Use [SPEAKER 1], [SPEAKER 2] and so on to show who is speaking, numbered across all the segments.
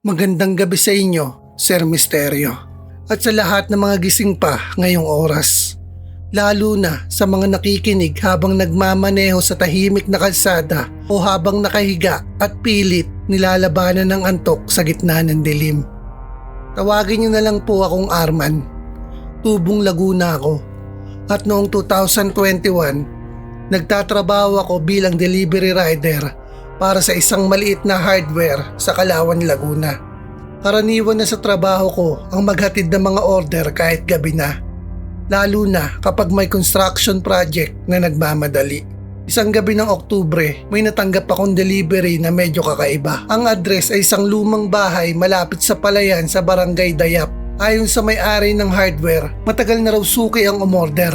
[SPEAKER 1] Magandang gabi sa inyo, Sir Misterio. At sa lahat ng mga gising pa ngayong oras. Lalo na sa mga nakikinig habang nagmamaneho sa tahimik na kalsada o habang nakahiga at pilit nilalabanan ng antok sa gitna ng dilim. Tawagin niyo na lang po akong Arman. Tubong Laguna ako. At noong 2021, nagtatrabaho ako bilang delivery rider para sa isang maliit na hardware sa Kalawan, Laguna. Karaniwan na sa trabaho ko ang maghatid ng mga order kahit gabi na. Lalo na kapag may construction project na nagmamadali. Isang gabi ng Oktubre, may natanggap akong delivery na medyo kakaiba. Ang address ay isang lumang bahay malapit sa palayan sa Barangay Dayap. Ayon sa may-ari ng hardware, matagal na raw suki ang umorder.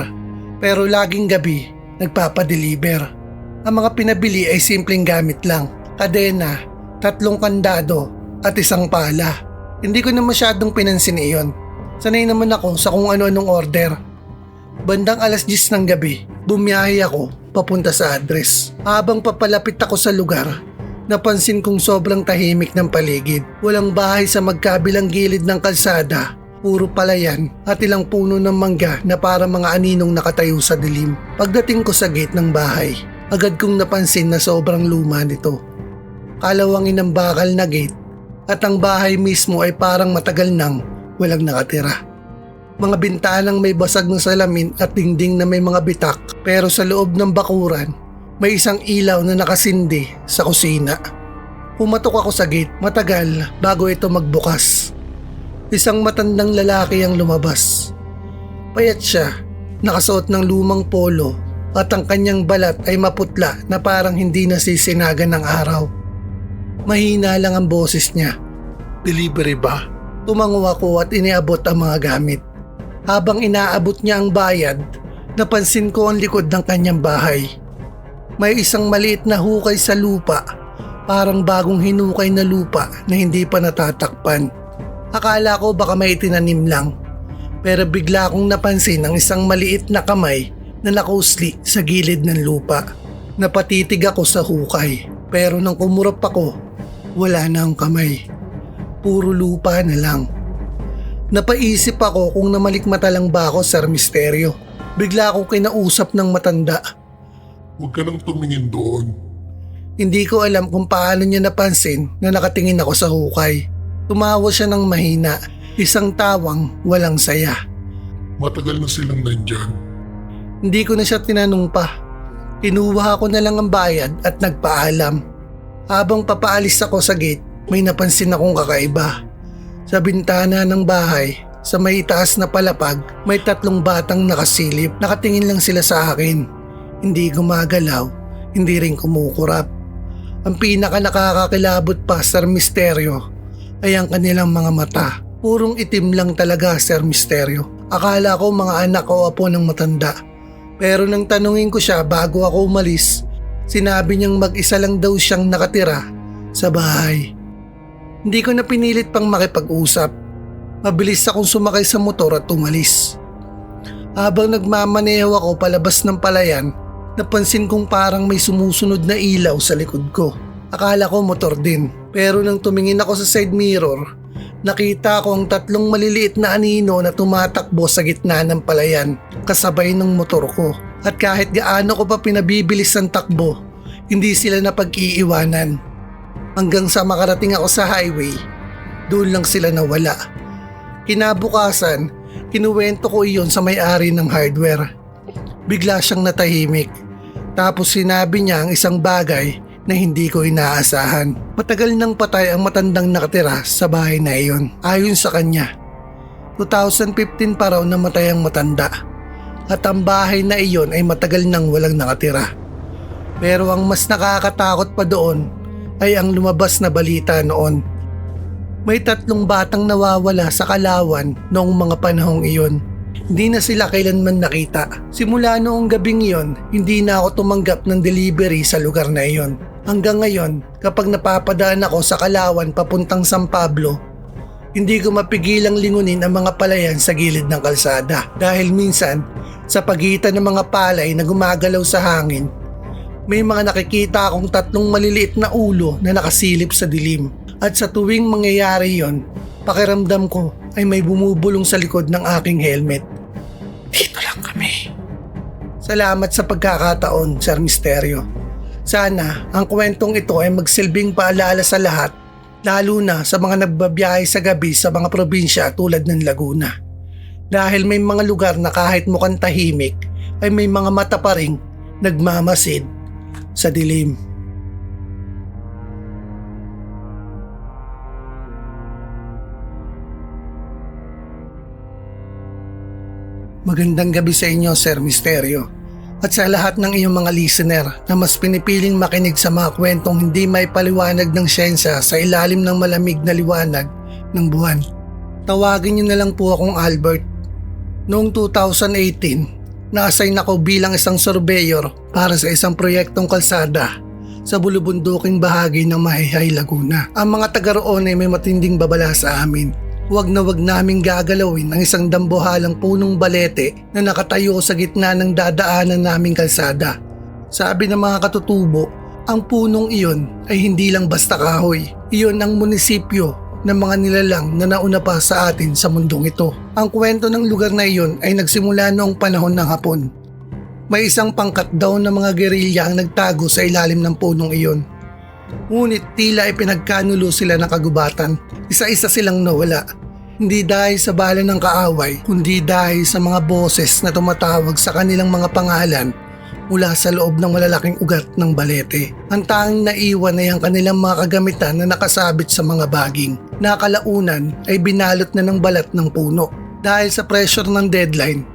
[SPEAKER 1] Pero laging gabi, nagpapadeliver. Ang mga pinabili ay simpleng gamit lang, kadena, 3 kandado at isang pala. Hindi ko na masyadong pinansin iyon. Sanay naman ako sa kung ano-anong order. Bandang 10:00 ng gabi, bumiyahe ako papunta sa address. Habang papalapit ako sa lugar, napansin kong sobrang tahimik ng paligid. Walang bahay sa magkabilang gilid ng kalsada, puro palayan at ilang puno ng mangga na para mga aninong nakatayo sa dilim. Pagdating ko sa gate ng bahay, agad kong napansin na sobrang luma nito. Kalawangin ng bakal na gate at ang bahay mismo ay parang matagal nang walang nakatira. Mga bintanang may basag na salamin at dingding na may mga bitak, pero sa loob ng bakuran may isang ilaw na nakasindi sa kusina. Pumatok ako sa gate matagal bago ito magbukas. Isang matandang lalaki ang lumabas. Payat siya, nakasuot ng lumang polo at ang kanyang balat ay maputla na parang hindi nasisinagan ng araw. Mahina lang ang boses niya. "Delivery ba?" Tumango ako at iniabot ang mga gamit. Habang inaabot niya ang bayad, napansin ko ang likod ng kanyang bahay. May isang maliit na hukay sa lupa, parang bagong hinukay na lupa na hindi pa natatakpan. Akala ko baka may tinanim lang, pero bigla kong napansin ang isang maliit na kamay na nakausli sa gilid ng lupa. Napatitig ako sa hukay, pero nang kumurap ako, wala na ang kamay. Puro lupa na lang. Napaisip ako kung namalikmata lang ba ako, Sir Misterio. Bigla akong kinausap ng matanda.
[SPEAKER 2] Huwag ka nang tumingin doon.
[SPEAKER 1] Hindi ko alam kung paano niya napansin na nakatingin ako sa hukay. Tumawa siya ng mahina, isang tawang walang saya.
[SPEAKER 2] Matagal na silang nandyan.
[SPEAKER 1] Hindi ko na siya tinanong pa. Kinuha ko na lang ang bayad at nagpaalam. Habang papaalis ako sa gate, may napansin akong kakaiba. Sa bintana ng bahay, sa may itaas na palapag, may 3 batang nakasilip. Nakatingin lang sila sa akin. Hindi gumagalaw, hindi rin kumukurap. Ang pinaka nakakakilabot pa, Sir Misterio, ay ang kanilang mga mata. Purong itim lang talaga, Sir Misterio. Akala ko mga anak o apo ng matanda. Pero nang tanungin ko siya bago ako umalis, sinabi niyang mag-isa lang daw siyang nakatira sa bahay. Hindi ko na pinilit pang makipag-usap. Mabilis akong sumakay sa motor at umalis. Habang nagmamaneho ako palabas ng palayan, napansin kong parang may sumusunod na ilaw sa likod ko. Akala ko motor din, pero nang tumingin ako sa side mirror, nakita ko ang 3 maliliit na anino na tumatakbo sa gitna ng palayan kasabay ng motor ko. At kahit gaano ko pa pinabibilis ang takbo, hindi sila napag-iiwanan. Hanggang sa makarating ako sa highway, doon lang sila nawala. Kinabukasan, kinuwento ko iyon sa may-ari ng hardware. Bigla siyang natahimik. Tapos sinabi niya ang isang bagay na hindi ko inaasahan. Matagal nang patay ang matandang nakatira sa bahay na iyon. Ayon sa kanya, 2015 pa raw namatay ang matanda. At ang bahay na iyon ay matagal nang walang nakatira. Pero ang mas nakakatakot pa doon ay ang lumabas na balita noon. May 3 batang nawawala sa Kalawan noong mga panahong iyon. Hindi na sila kailanman nakita. Simula noong gabing iyon, hindi na ako tumanggap ng delivery sa lugar na iyon. Hanggang ngayon, kapag napapadaan ako sa Kalawan papuntang San Pablo, hindi ko mapigilang lingunin ang mga palayan sa gilid ng kalsada. Dahil minsan, sa pagitan ng mga palay na gumagalaw sa hangin, may mga nakikita akong 3 maliliit na ulo na nakasilip sa dilim. At sa tuwing mangyayari yon, pakiramdam ko ay may bumubulong sa likod ng aking helmet. Dito lang kami. Salamat sa pagkakataon, Sir Misterio. Sana ang kwentong ito ay magsilbing paalala sa lahat, lalo na sa mga nagbabiyahe sa gabi sa mga probinsya tulad ng Laguna. Dahil may mga lugar na kahit mukhang tahimik ay may mga mata pa ring nagmamasid sa dilim. Magandang gabi sa inyo, Sir Misterio. At sa lahat ng iyong mga listener na mas pinipiling makinig sa mga kwentong hindi may paliwanag ng siyensya sa ilalim ng malamig na liwanag ng buwan. Tawagin niyo na lang po akong Albert. Noong 2018, na-assign ako bilang isang surveyor para sa isang proyektong kalsada sa bulubunduking bahagi ng Mahihai, Laguna. Ang mga taga roon ay may matinding babala sa amin. Wag na wag naming gagalawin ang isang dambuhalang punong balete na nakatayo sa gitna ng dadaanan naming kalsada. Sabi ng mga katutubo, ang punong iyon ay hindi lang basta kahoy. Iyon ang munisipyo ng mga nilalang na nauna pa sa atin sa mundong ito. Ang kwento ng lugar na iyon ay nagsimula noong panahon ng Hapon. May isang pangkat daw ng mga gerilya ang nagtago sa ilalim ng punong iyon. Ngunit tila ay pinagkanulo sila ng kagubatan. Isa-isa silang nawala. Hindi dahil sa bala ng kaaway, kundi dahil sa mga boses na tumatawag sa kanilang mga pangalan mula sa loob ng malalaking ugat ng balete. Ang tanging naiwan ay ang kanilang mga kagamitan na nakasabit sa mga baging. Nakalaunan ay binalot na ng balat ng puno. Dahil sa pressure ng deadline,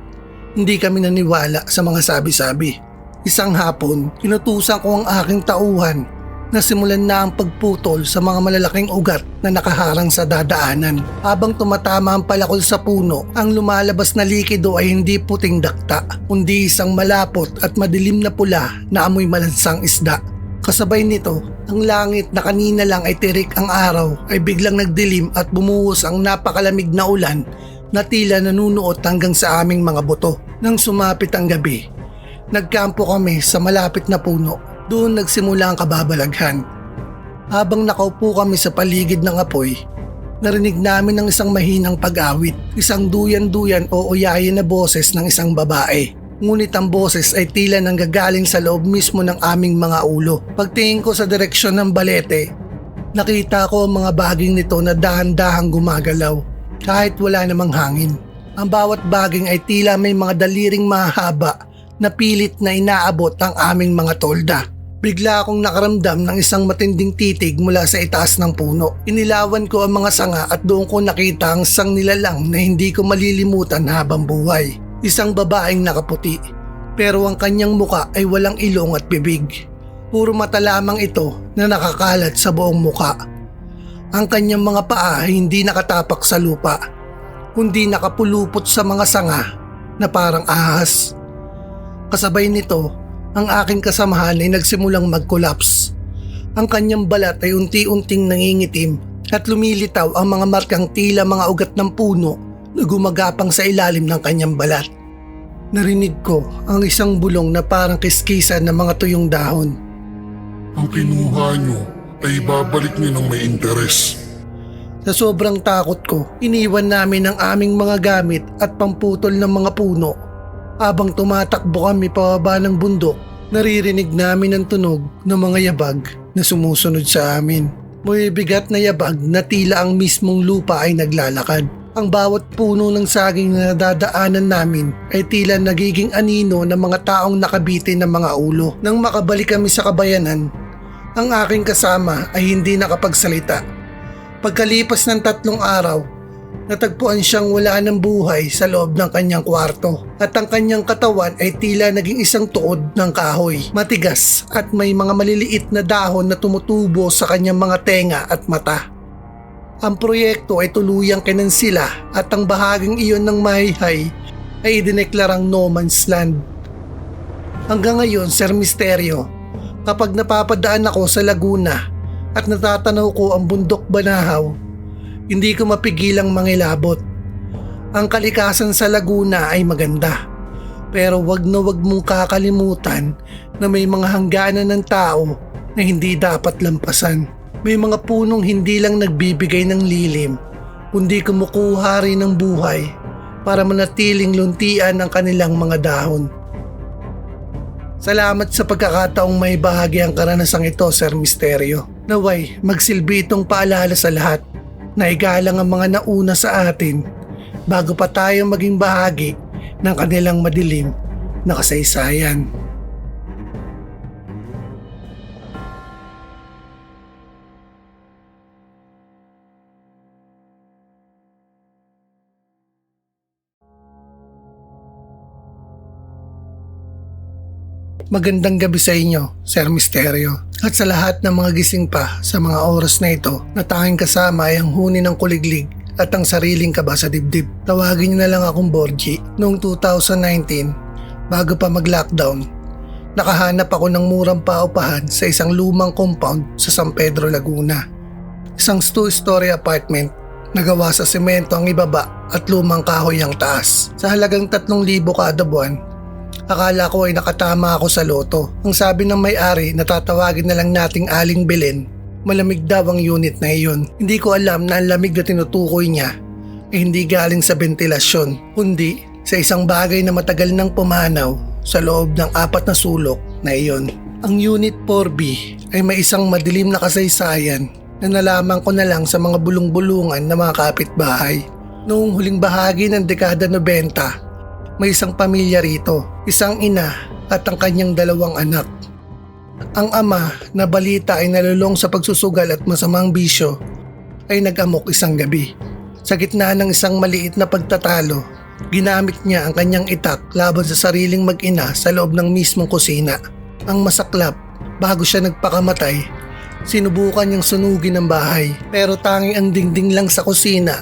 [SPEAKER 1] hindi kami naniwala sa mga sabi-sabi. Isang hapon, inutusan ko ang aking tauhan na simulan na ang pagputol sa mga malalaking ugat na nakaharang sa dadaanan. Habang tumatama ang palakol sa puno, ang lumalabas na likido ay hindi puting dakta, kundi isang malapot at madilim na pula na amoy malansang isda. Kasabay nito, ang langit na kanina lang ay tirik ang araw ay biglang nagdilim at bumuhos ang napakalamig na ulan na tila nanunuot hanggang sa aming mga buto. Nang sumapit ang gabi, nagkampo kami sa malapit na puno. Doon nagsimula ang kababalaghan. Habang nakaupo kami sa paligid ng apoy, narinig namin ang isang mahinang pag-awit, isang duyan-duyan o uyayin na boses ng isang babae. Ngunit ang boses ay tila nanggagaling sa loob mismo ng aming mga ulo. Pagtingin ko sa direksyon ng balete, nakita ko ang mga baging nito na dahan-dahang gumagalaw kahit wala namang hangin. Ang bawat baging ay tila may mga daliring mahaba na pilit na inaabot ang aming mga tolda. Bigla akong nakaramdam ng isang matinding titig mula sa itaas ng puno. Inilawan ko ang mga sanga at doon ko nakita ang isang nilalang na hindi ko malilimutan habang buhay. Isang babaeng nakaputi, pero ang kanyang muka ay walang ilong at bibig. Puro mata lamang ito na nakakalat sa buong muka. Ang kanyang mga paa ay hindi nakatapak sa lupa, kundi nakapulupot sa mga sanga na parang ahas. Kasabay nito, ang aking kasamahan ay nagsimulang mag-collapse. Ang kanyang balat ay unti-unting nangingitim at lumilitaw ang mga markang tila mga ugat ng puno na gumagapang sa ilalim ng kanyang balat. Narinig ko ang isang bulong na parang kiskisan ng mga tuyong dahon.
[SPEAKER 2] Ang kinuha nyo ay babalik nyo ng may interes.
[SPEAKER 1] Sa sobrang takot ko, iniwan namin ang aming mga gamit at pamputol ng mga puno. Habang tumatakbo kami pababa ng bundok, naririnig namin ang tunog ng mga yabag na sumusunod sa amin. May bigat na yabag na tila ang mismong lupa ay naglalakad. Ang bawat puno ng saging na nadadaanan namin ay tila nagiging anino ng mga taong nakabitin ng mga ulo. Nang makabalik kami sa kabayanan, ang aking kasama ay hindi nakapagsalita. Pagkalipas ng 3 araw, natagpuan siyang wala ng buhay sa loob ng kanyang kwarto at ang kanyang katawan ay tila naging isang tuod ng kahoy, matigas at may mga maliliit na dahon na tumutubo sa kanyang mga tenga at mata. Ang proyekto ay tuluyang kinansila at ang bahaging iyon ng Mahihai ay idineklarang no man's land. Hanggang ngayon, Sir Misterio, kapag napapadaan ako sa Laguna at natatanaw ko ang bundok Banahaw, hindi ko mapigilang mangilabot. Ang kalikasan sa Laguna ay maganda, pero wag na wag mong kakalimutan na may mga hangganan ng tao na hindi dapat lampasan. May mga punong hindi lang nagbibigay ng lilim, kundi kumukuha rin ng buhay para manatiling luntian ang kanilang mga dahon. Salamat sa pagkakataong may bahagi ang karanasang ito, Sir Misterio. Naway, magsilbi itong paalala sa lahat na igalang ang mga nauna sa atin bago pa tayo maging bahagi ng kanilang madilim na kasaysayan. Magandang gabi sa inyo, Sir Misterio. At sa lahat ng mga gising pa sa mga oras na ito na tanging kasama ay ang huni ng kuliglig at ang sariling kaba sa dibdib. Tawagin niyo na lang akong Borgie. Noong 2019, bago pa mag-lockdown, nakahanap ako ng murang paupahan sa isang lumang compound sa San Pedro, Laguna. Isang 2-story apartment na gawa sa semento ang ibaba at lumang kahoy ang taas. Sa halagang 3,000 kada buwan, akala ko ay nakatama ako sa loto. Ang sabi ng may-ari na tatawagin na lang nating Aling Belen, malamig daw ang unit na iyon. Hindi ko alam na ang lamig na tinutukoy niya ay hindi galing sa ventilasyon, kundi sa isang bagay na matagal nang pumanaw sa loob ng 4 na sulok na iyon. Ang Unit 4B ay may isang madilim na kasaysayan na nalaman ko na lang sa mga bulong-bulungan ng mga kapitbahay. Noong huling bahagi ng dekada 90, may isang pamilya rito, isang ina at ang kanyang 2 anak. Ang ama na balita ay nalulong sa pagsusugal at masamang bisyo ay nag-amok isang gabi. Sa gitna ng isang maliit na pagtatalo, ginamit niya ang kanyang itak laban sa sariling mag-ina sa loob ng mismong kusina. Ang masaklap, bago siya nagpakamatay, sinubukan niyang sunugin ang bahay, pero tanging ang dingding lang sa kusina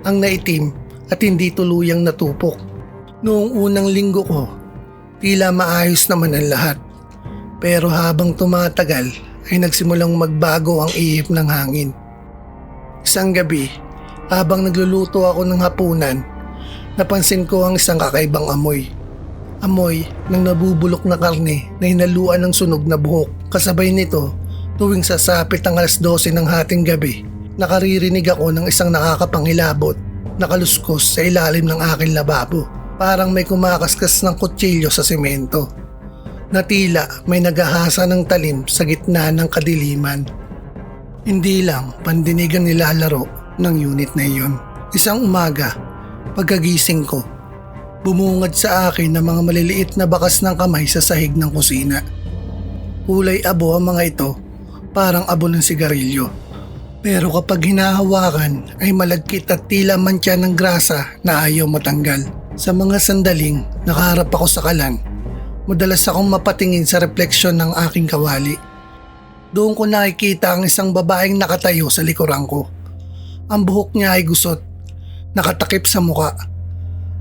[SPEAKER 1] ang naitim at hindi tuluyang natupok. Noong unang linggo ko, tila maayos naman ang lahat. Pero habang tumatagal ay nagsimulang magbago ang ihip ng hangin. Isang gabi, habang nagluluto ako ng hapunan, napansin ko ang isang kakaibang amoy. Amoy ng nabubulok na karne na hinaluan ng sunog na buhok. Kasabay nito, tuwing sasapit ang 12:00 ng hating gabi, nakaririnig ako ng isang nakakapangilabot na kaluskos sa ilalim ng aking lababo. Parang may kumakaskas ng kutsilyo sa semento, na tila may nagahasa ng talim sa gitna ng kadiliman. Hindi lang pandinig ang nilalaro ng unit na iyon. Isang umaga, pagkagising ko, bumungad sa akin ng mga maliliit na bakas ng kamay sa sahig ng kusina. Kulay abo ang mga ito, parang abo ng sigarilyo. Pero kapag hinahawakan ay malagkit at tila mantya ng grasa na ayaw matanggal. Sa mga sandaling nakaharap ako sa kalan, madalas akong mapatingin sa refleksyon ng aking kawali. Doon ko nakikita ang isang babaeng nakatayo sa likuran ko. Ang buhok niya ay gusot, nakatakip sa muka,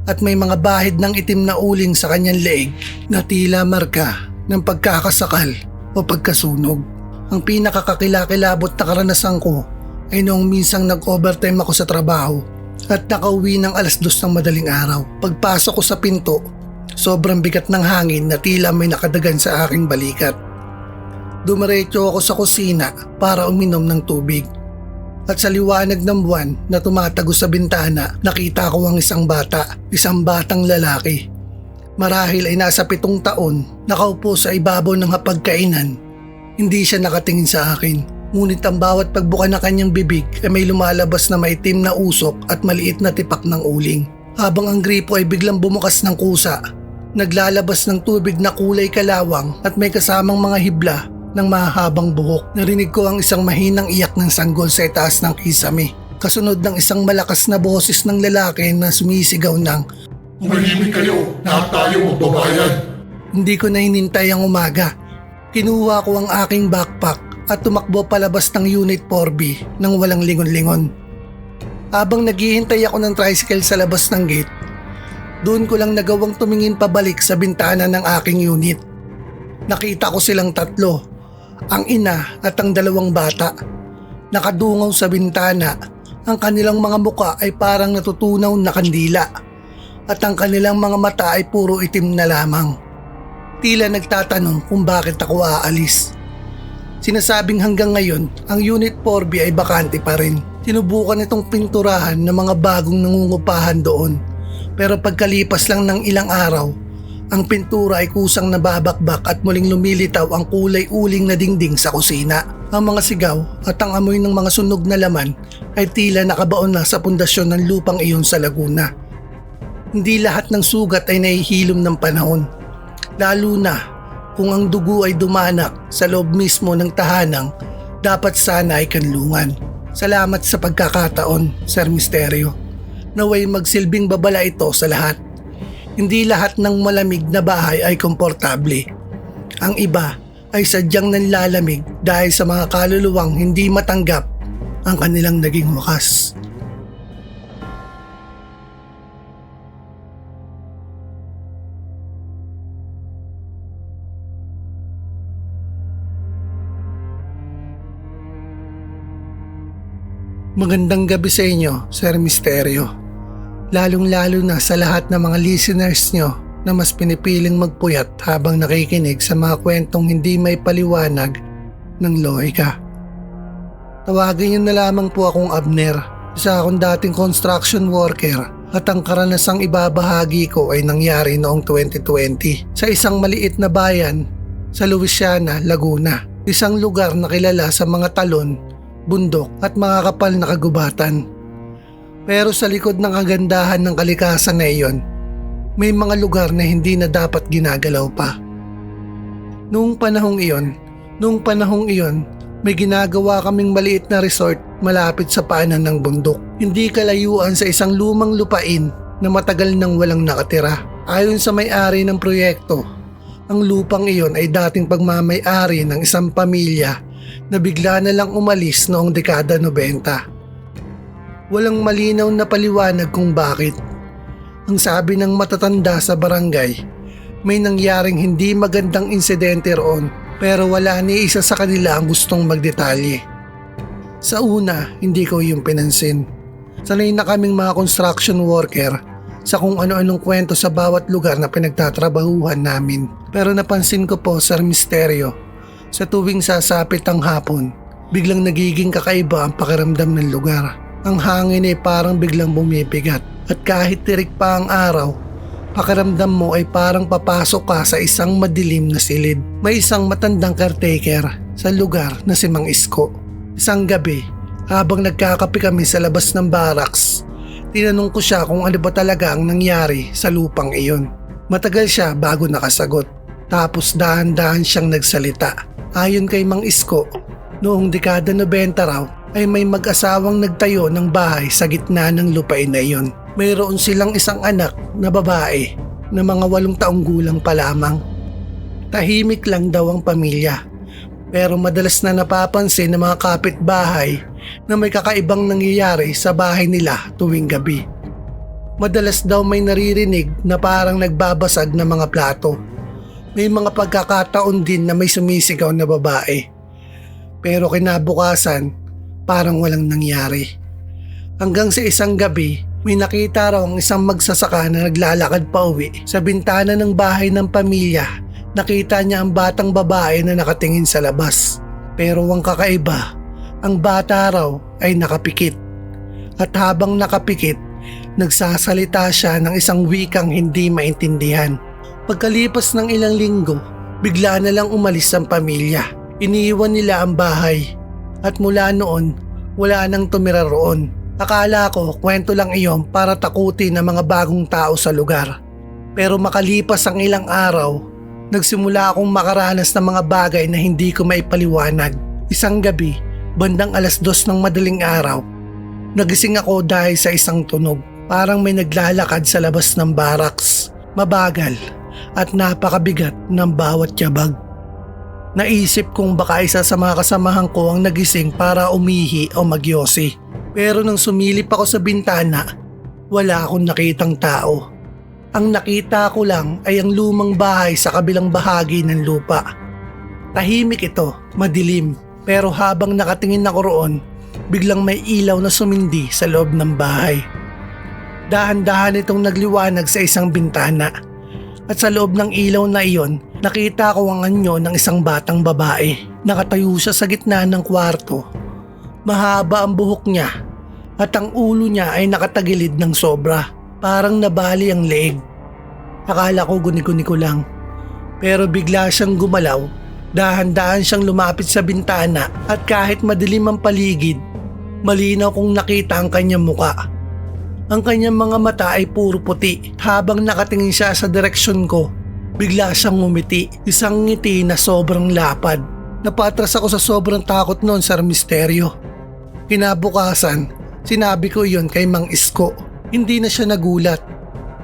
[SPEAKER 1] at may mga bahid ng itim na uling sa kanyang leeg na tila marka ng pagkakasakal o pagkasunog. Ang pinakakakilakilabot na karanasan ko ay noong minsang nag-overtime ako sa trabaho at nakauwi ng 2:00 ng madaling araw. Pagpasok ko sa pinto, sobrang bigat ng hangin na tila may nakadagan sa aking balikat. Dumiretso ako sa kusina para uminom ng tubig. At sa liwanag ng buwan na tumatagos sa bintana, nakita ko ang isang batang lalaki. Marahil ay nasa 7 taon, nakaupo sa ibabaw ng hapagkainan. Hindi siya nakatingin sa akin. Ngunit ang bawat pagbuka ng kanyang bibig ay may lumalabas na maitim na usok at maliit na tipak ng uling. Habang ang gripo ay biglang bumukas ng kusa, naglalabas ng tubig na kulay kalawang at may kasamang mga hibla ng mahabang buhok. Narinig ko ang isang mahinang iyak ng sanggol sa itaas ng kisame, kasunod ng isang malakas na boses ng lalaki na sumisigaw ng,
[SPEAKER 2] Tumahimik kayo, lahat tayo magbabayad.
[SPEAKER 1] Hindi ko na hinintay ang umaga. Kinuha ko ang aking backpack at tumakbo palabas ng Unit 4B nang walang lingon-lingon. Habang naghihintay ako ng tricycle sa labas ng gate, doon ko lang nagawang tumingin pabalik sa bintana ng aking unit. Nakita ko silang 3, ang ina at ang 2 bata. Nakadungaw sa bintana, ang kanilang mga muka ay parang natutunaw na kandila at ang kanilang mga mata ay puro itim na lamang. Tila nagtatanong kung bakit ako aalis. Sinasabing hanggang ngayon, ang Unit 4B ay bakante pa rin. Sinubukan itong pinturahan ng mga bagong nangungupahan doon. Pero pagkalipas lang ng ilang araw, ang pintura ay kusang nababakbak at muling lumilitaw ang kulay uling na dingding sa kusina. Ang mga sigaw at ang amoy ng mga sunog na laman ay tila nakabaon na sa pundasyon ng lupang iyon sa Laguna. Hindi lahat ng sugat ay nahihilom ng panahon. Lalo na kung ang dugo ay dumanak sa loob mismo ng tahanang dapat sana ay kanlungan. Salamat sa pagkakataon, Sir Misterio. Naway magsilbing babala ito sa lahat. Hindi lahat ng malamig na bahay ay komportable. Ang iba ay sadyang nanlalamig dahil sa mga kaluluwang hindi matanggap ang kanilang naging wakas. Magandang gabi sa inyo, Sir Misterio. Lalong-lalo na sa lahat ng mga listeners nyo na mas pinipiling magpuyat habang nakikinig sa mga kwentong hindi may paliwanag ng lohika. Tawagin nyo na lamang po akong Abner, isa akong dating construction worker at ang karanasang ibabahagi ko ay nangyari noong 2020 sa isang maliit na bayan sa Louisiana, Laguna. Isang lugar na kilala sa mga talon, bundok at mga kapal na kagubatan. Pero sa likod ng kagandahan ng kalikasan na iyon, may mga lugar na hindi na dapat ginagalaw pa. Noong panahong iyon, may ginagawa kaming maliit na resort malapit sa paanan ng bundok. Hindi kalayuan sa isang lumang lupain na matagal nang walang nakatira. Ayon sa may-ari ng proyekto, ang lupang iyon ay dating pagmamay-ari ng isang pamilya na bigla na lang umalis noong dekada 90. Walang malinaw na paliwanag kung bakit. Ang sabi ng matatanda sa barangay, may nangyaring hindi magandang insidente roon pero wala ni isa sa kanila ang gustong magdetalye. Sa una, hindi ko yung pinansin. Sanay na kaming mga construction worker sa kung ano-anong kwento sa bawat lugar na pinagtatrabahuhan namin. Pero napansin ko po, Sir Misterio, sa tuwing sasapit ang hapon, biglang nagiging kakaiba ang pakiramdam ng lugar. Ang hangin ay parang biglang bumibigat at kahit tirik pa ang araw, pakiramdam mo ay parang papasok ka sa isang madilim na silid. May isang matandang caretaker sa lugar na si Mang Isko. Isang gabi, habang nagkakape kami sa labas ng barracks, tinanong ko siya kung ano ba talaga ang nangyari sa lupang iyon. Matagal siya bago nakasagot. Tapos dahan-dahan siyang nagsalita. Ayon kay Mang Isko, noong dekada 90 raw ay may mag-asawang nagtayo ng bahay sa gitna ng lupain na iyon. Mayroon silang isang anak na babae na mga 8 taong gulang pa lamang. Tahimik lang daw ang pamilya, pero madalas na napapansin ng mga kapitbahay na may kakaibang nangyayari sa bahay nila tuwing gabi. Madalas daw may naririnig na parang nagbabasag na mga plato. May mga pagkakataon din na may sumisigaw na babae. Pero kinabukasan, parang walang nangyari. Hanggang sa isang gabi, may nakita raw ang isang magsasaka na naglalakad pa uwi. Sa bintana ng bahay ng pamilya, nakita niya ang batang babae na nakatingin sa labas. Pero ang kakaiba, ang bata raw ay nakapikit. At habang nakapikit, nagsasalita siya ng isang wikang hindi maintindihan. Pagkalipas ng ilang linggo, bigla na lang umalis ang pamilya. Iniiwan nila ang bahay at mula noon, wala nang tumira roon. Akala ko kwento lang iyon para takutin ang mga bagong tao sa lugar. Pero makalipas ang ilang araw, nagsimula akong makaranas ng mga bagay na hindi ko maipaliwanag. Isang gabi, bandang 2:00 ng madaling araw, nagising ako dahil sa isang tunog. Parang may naglalakad sa labas ng barracks. Mabagal at napakabigat ng bawat yabag. Naisip kong baka isa sa mga kasamahan ko ang nagising para umihi o magyosi. Pero nang sumilip ako sa bintana, wala akong nakitang tao. Ang nakita ko lang ay ang lumang bahay sa kabilang bahagi ng lupa. Tahimik ito, madilim, pero habang nakatingin ako roon, biglang may ilaw na sumindi sa loob ng bahay. Dahan-dahan itong nagliwanag sa isang bintana. At sa loob ng ilaw na iyon, nakita ko ang anyo ng isang batang babae. Nakatayo siya sa gitna ng kwarto. Mahaba ang buhok niya at ang ulo niya ay nakatagilid ng sobra. Parang nabali ang leeg. Akala ko guni-guni ko lang. Pero bigla siyang gumalaw. Dahan-dahan siyang lumapit sa bintana at kahit madilim ang paligid, malinaw kong nakita ang kanyang muka. Ang kanyang mga mata ay puro puti. Habang nakatingin siya sa direksyon ko, bigla siyang ngumiti. Isang ngiti na sobrang lapad. Napatras ako sa sobrang takot noon, Sir Misteryo. Kinabukasan, sinabi ko iyon kay Mang Isko. Hindi na siya nagulat.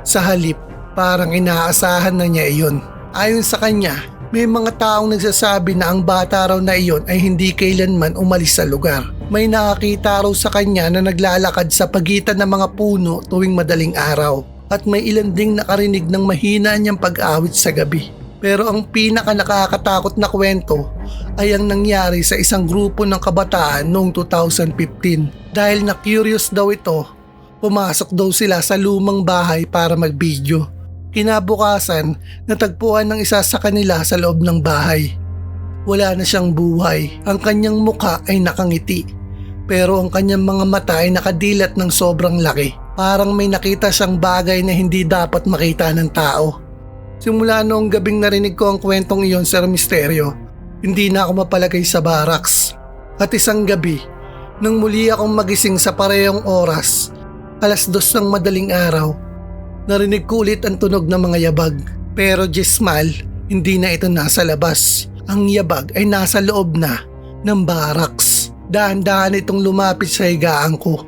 [SPEAKER 1] Sa halip, parang inaasahan na niya iyon. Ayon sa kanya, may mga taong nagsasabi na ang bata raw na iyon ay hindi kailanman umalis sa lugar. May nakakita raw sa kanya na naglalakad sa pagitan ng mga puno tuwing madaling araw. At may ilan ding nakarinig ng mahina niyang pag-awit sa gabi. Pero ang pinaka nakakatakot na kwento ay ang nangyari sa isang grupo ng kabataan noong 2015. Dahil na curious daw ito, pumasok daw sila sa lumang bahay para mag-video. Kinabukasan, natagpuan ng isa sa kanila sa loob ng bahay. Wala na siyang buhay. Ang kanyang mukha ay nakangiti. Pero ang kanyang mga mata ay nakadilat ng sobrang laki. Parang may nakita siyang bagay na hindi dapat makita ng tao. Simula noong gabing narinig ko ang kwentong iyon, Sir Misteryo, hindi na ako mapalagay sa barracks. At isang gabi, nang muli akong magising sa parehong oras, 2:00 ng madaling araw, narinig ko ulit ang tunog ng mga yabag. Pero Jesmal, hindi na ito nasa labas. Ang yabag ay nasa loob na ng barracks. Dahan-dahan itong lumapit sa higaan ko.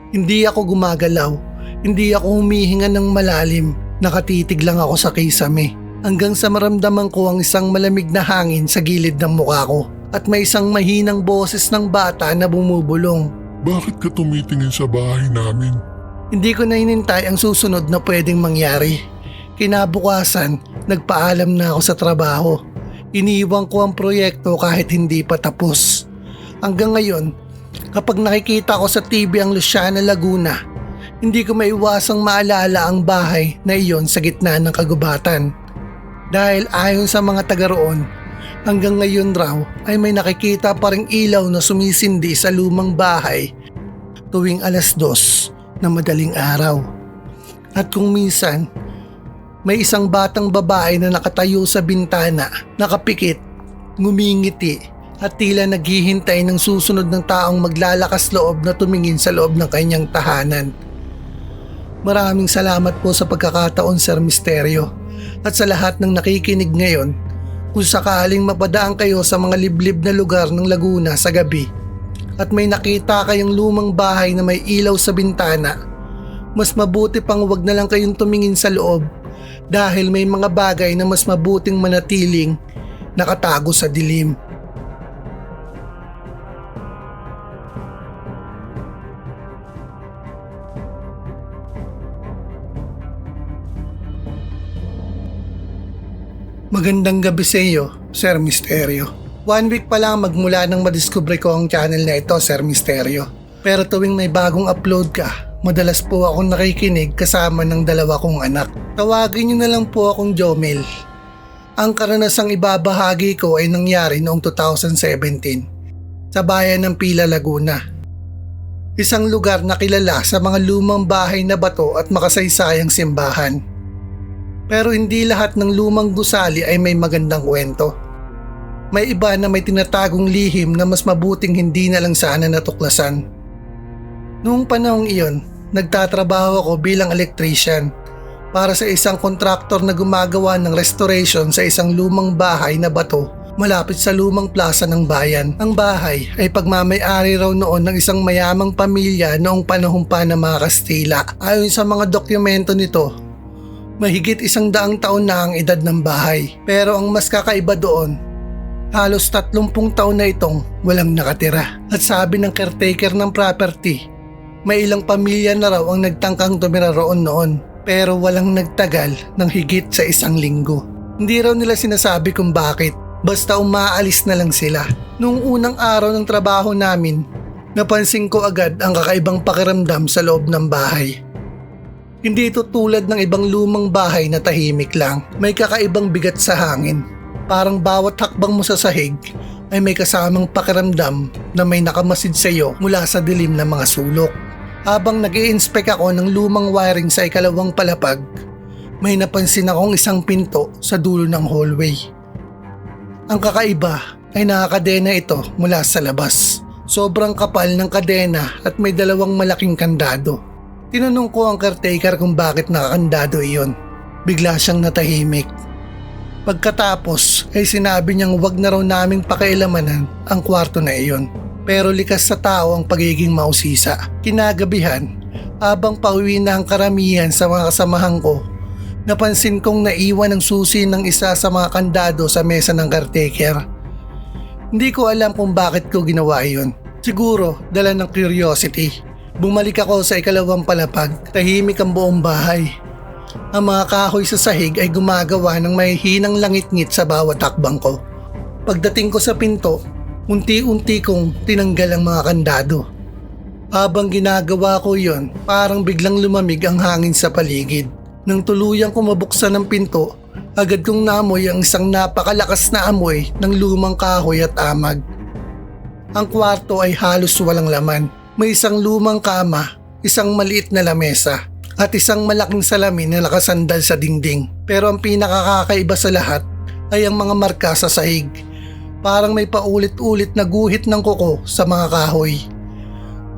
[SPEAKER 1] Hindi ako gumagalaw, hindi ako humihinga ng malalim. Nakatitig lang ako sa kisame hanggang sa maramdaman ko ang isang malamig na hangin sa gilid ng mukha ko at may isang mahinang boses ng bata na bumubulong.
[SPEAKER 2] Bakit ka tumitingin sa bahay namin?
[SPEAKER 1] Hindi ko na hinintay ang susunod na pwedeng mangyari. Kinabukasan, nagpaalam na ako sa trabaho. Iniiwan ko ang proyekto kahit hindi pa tapos. Hanggang ngayon, kapag nakikita ko sa TV ang Luciana Laguna, hindi ko maiwasang maalala ang bahay na iyon sa gitna ng kagubatan. Dahil ayon sa mga taga roon, hanggang ngayon raw ay may nakikita pa ring ilaw na sumisindi sa lumang bahay tuwing 2:00 na madaling araw. At kung minsan, may isang batang babae na nakatayo sa bintana, nakapikit, ngumingiti at tila naghihintay ng susunod ng taong maglalakas loob na tumingin sa loob ng kanyang tahanan. Maraming salamat po sa pagkakataon, Sir Misteryo, at sa lahat ng nakikinig ngayon. Kung sakaling mapadaan kayo sa mga liblib na lugar ng Laguna sa gabi at may nakita kayong lumang bahay na may ilaw sa bintana, mas mabuti pang wag na lang kayong tumingin sa loob dahil may mga bagay na mas mabuting manatiling nakatago sa dilim. Magandang gabi sa iyo, Sir Misteryo. 1 week pa lang magmula nang madiskubre ko ang channel na ito, Sir Misteryo. Pero tuwing may bagong upload ka, madalas po akong nakikinig kasama ng 2 kong anak. Tawagin niyo na lang po akong Jomel. Ang karanasang ibabahagi ko ay nangyari noong 2017 sa bayan ng Pila, Laguna. Isang lugar na kilala sa mga lumang bahay na bato at makasaysayang simbahan. Pero hindi lahat ng lumang gusali ay may magandang kwento. May iba na may tinatagong lihim na mas mabuting hindi na lang sana natuklasan. Noong panahong iyon, nagtatrabaho ako bilang electrician para sa isang kontraktor na gumagawa ng restoration sa isang lumang bahay na bato malapit sa lumang plaza ng bayan. Ang bahay ay pagmamay-ari raw noon ng isang mayamang pamilya noong panahon pa ng mga Kastila. Ayon sa mga dokumento nito, mahigit 100 taon na ang edad ng bahay. Pero ang mas kakaiba doon, halos 30 taon na itong walang nakatira. At sabi ng caretaker ng property, may ilang pamilya na raw ang nagtangkang tumira roon noon. Pero walang nagtagal ng higit sa 1 linggo. Hindi raw nila sinasabi kung bakit, basta umaalis na lang sila. Noong unang araw ng trabaho namin, napansin ko agad ang kakaibang pakiramdam sa loob ng bahay. Hindi ito tulad ng ibang lumang bahay na tahimik lang. May kakaibang bigat sa hangin. Parang bawat hakbang mo sa sahig, ay may kasamang pakiramdam na may nakamasid sa iyo mula sa dilim ng mga sulok. Habang nag-i-inspect ako ng lumang wiring sa ikalawang palapag, may napansin akong isang pinto sa dulo ng hallway. Ang kakaiba ay nakakadena ito mula sa labas. Sobrang kapal ng kadena at may dalawang malaking kandado. Tinanong ko ang caretaker kung bakit nakakandado iyon. Bigla siyang natahimik. Pagkatapos ay sinabi niyang wag na raw naming pakialamanan ang kwarto na iyon. Pero likas sa tao ang pagiging mausisa. Kinagabihan, habang pauwi na ang karamihan sa mga kasamahan ko, napansin kong naiwan ang susi ng isa sa mga kandado sa mesa ng caretaker. Hindi ko alam kung bakit ko ginawa iyon. Siguro dala ng curiosity. Bumalik ako sa ikalawang palapag, tahimik ang buong bahay. Ang mga kahoy sa sahig ay gumagawa ng mahihinang langit-ngit sa bawat takbang ko. Pagdating ko sa pinto, unti-unti kong tinanggal ang mga kandado. Habang ginagawa ko yon, parang biglang lumamig ang hangin sa paligid. Nang tuluyang ko mabuksan ang pinto, agad kong naamoy ang isang napakalakas na amoy ng lumang kahoy at amag. Ang kwarto ay halos walang laman. May isang lumang kama, isang maliit na lamesa, at isang malaking salamin na nakasandal sa dingding. Pero ang pinakakakaiba sa lahat ay ang mga marka sa sahig. Parang may paulit-ulit na guhit ng kuko sa mga kahoy.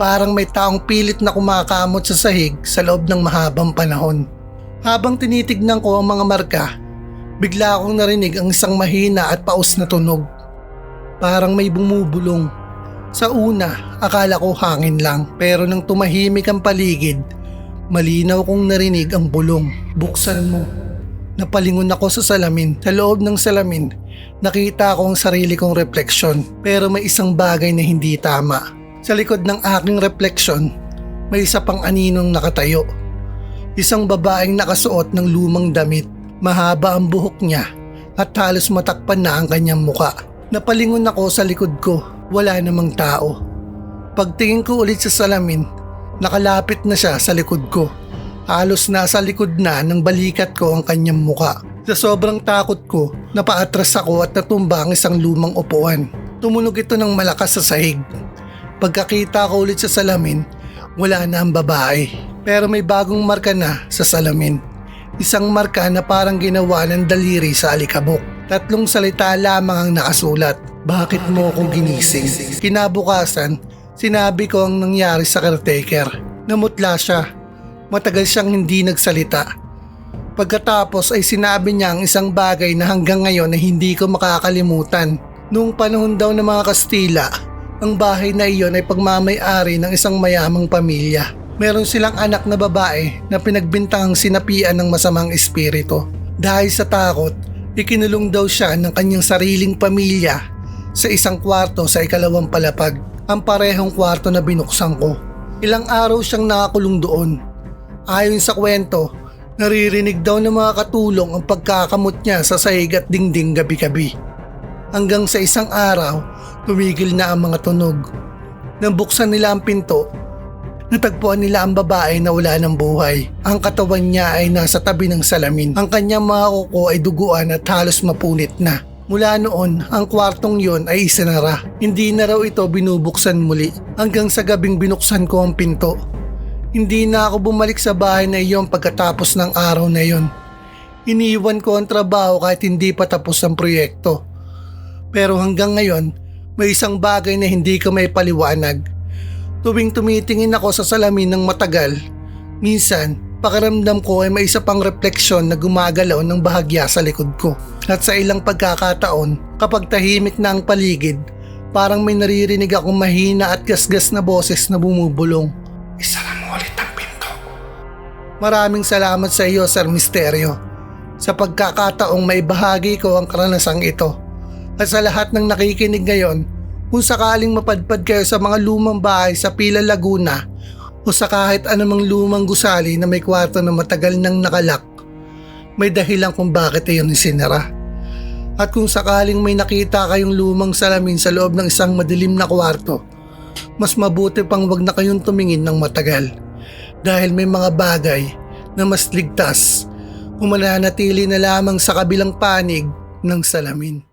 [SPEAKER 1] Parang may taong pilit na kumakamot sa sahig sa loob ng mahabang panahon. Habang tinitignan ko ang mga marka, bigla akong narinig ang isang mahina at paus na tunog. Parang may bumubulong. Sa una, akala ko hangin lang, pero nang tumahimik ang paligid, malinaw kong narinig ang bulong. Buksan mo. Napalingon ako sa salamin. Sa loob ng salamin, nakita ko ang sarili kong refleksyon, pero may isang bagay na hindi tama. Sa likod ng aking refleksyon, may isa pang aninong nakatayo. Isang babaeng nakasuot ng lumang damit. Mahaba ang buhok niya at halos matakpan na ang kanyang muka. Napalingon ako sa likod ko. Wala namang tao. Pagtingin ko ulit sa salamin, nakalapit na siya sa likod ko. Halos nasa likod na ng balikat ko ang kanyang muka. Sa sobrang takot ko, napaatras ako at natumba ang isang lumang upuan. Tumunog ito ng malakas sa sahig. Pagkakita ko ulit sa salamin, wala na ang babae. Pero may bagong marka na sa salamin. Isang marka na parang ginawa ng daliri sa alikabok. 3 salita lamang ang nakasulat. Bakit mo ako ginising? Kinabukasan, sinabi ko ang nangyari sa caretaker. Namutla siya. Matagal siyang hindi nagsalita. Pagkatapos ay sinabi niya ang isang bagay na hanggang ngayon ay hindi ko makakalimutan. Noong panahon daw ng mga Kastila, ang bahay na iyon ay pagmamay-ari ng isang mayamang pamilya. Meron silang anak na babae na pinagbintangang sinapian ng masamang espiritu. Dahil sa takot, ikinulong daw siya ng kanyang sariling pamilya sa isang kwarto sa ikalawang palapag, ang parehong kwarto na binuksan ko. Ilang araw siyang nakakulong doon. Ayon sa kwento, naririnig daw ng mga katulong ang pagkakamot niya sa sahig at dingding gabi-gabi. Hanggang sa isang araw, tumigil na ang mga tunog. Nang buksan nila ang pinto, natagpuan nila ang babae na wala ng buhay. Ang katawan niya ay nasa tabi ng salamin. Ang kanyang mga kuko ay duguan at halos mapunit na. Mula noon, ang kwartong yon ay isinara. Hindi na raw ito binubuksan muli hanggang sa gabing binuksan ko ang pinto. Hindi na ako bumalik sa bahay na iyon pagkatapos ng araw na yon. Iniwan ko ang trabaho kahit hindi pa tapos ang proyekto. Pero hanggang ngayon, may isang bagay na hindi ko may paliwanag. Tuwing tumitingin ako sa salamin ng matagal, minsan pakiramdam ko ay may isa pang refleksyon na gumagalaw ng bahagya sa likod ko. At sa ilang pagkakataon, kapag tahimik na ang paligid, parang may naririnig akong mahina at gasgas na boses na bumubulong. Isara mo ulit ang pinto. Maraming salamat sa iyo, Sir Misterio, sa pagkakataong maibahagi ko ang karanasang ito. At sa lahat ng nakikinig ngayon, kung sakaling mapadpad kayo sa mga lumang bahay sa Pila Laguna o sa kahit anumang lumang gusali na may kwarto na matagal nang nakalak, may dahilan kung bakit iyon isinara. At kung sakaling may nakita kayong lumang salamin sa loob ng isang madilim na kwarto, mas mabuti pang wag na kayong tumingin ng matagal dahil may mga bagay na mas ligtas kung mananatili na lamang sa kabilang panig ng salamin.